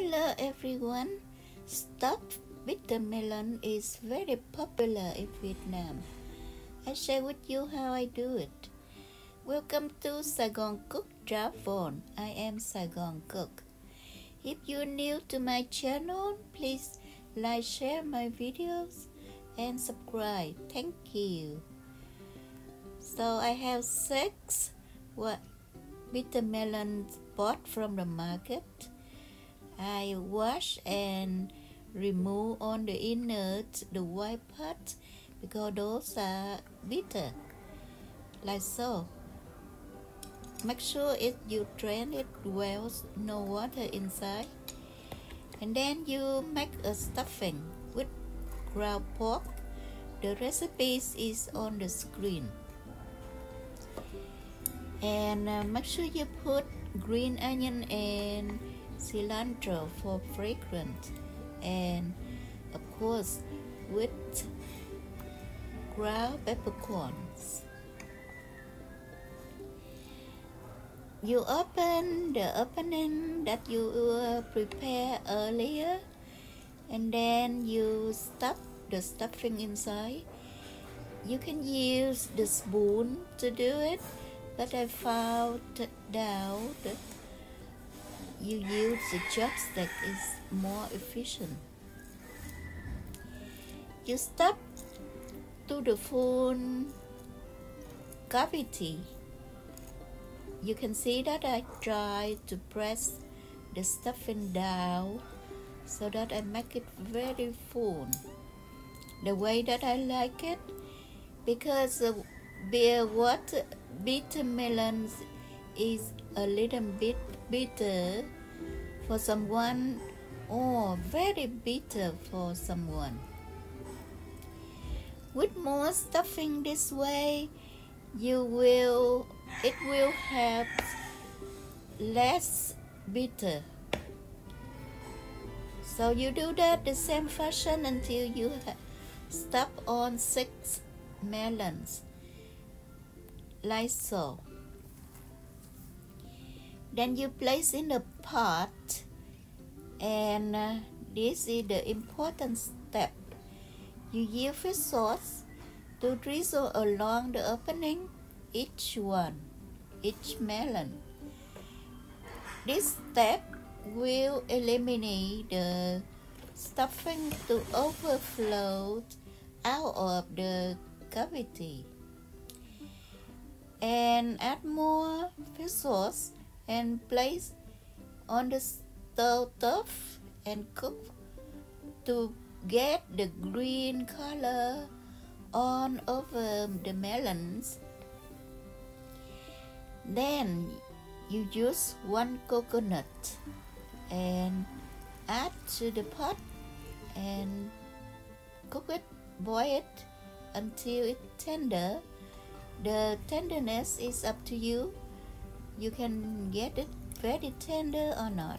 Hello everyone. Stuffed bitter melon is very popular in Vietnam. I share with you how I do it. Welcome to SaigoncookTravel. I am Saigon Cook. If you're new to my channel, please like, share my videos and subscribe. Thank you. So I have 6 bitter melons bought from the market. I wash and remove on the innards, the white part, because those are bitter, like so. Make sure you drain it well, no water inside. And then you make a stuffing with ground pork. The recipe is on the screen. And make sure you put green onion and cilantro for fragrance, and of course with ground peppercorns. You open the opening that you prepare earlier, and then you stuff the stuffing inside. You can use the spoon to do it, but I found out that you use the chopstick is more efficient. You stuff to the full cavity. You can see that I try to press the stuffing down so that I make it very full. The way that I like it, because bitter melons is a little bit bitter for someone, or very bitter for someone. With more stuffing this way, it will have less bitter. So you do that the same fashion until you stuff on 6 melons, like so. Then you place in a pot, and this is the important step. You use fish sauce to drizzle along the opening each melon. This step will eliminate the stuffing to overflow out of the cavity. And add more fish sauce and place on the stove and cook to get the green color on over the melons. Then you use 1 coconut and add to the pot and cook it, boil it until it's tender. The tenderness is up to you. You can get it very tender or not.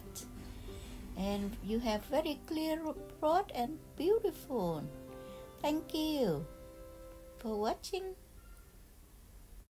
And you have very clear broth and beautiful. Thank you for watching.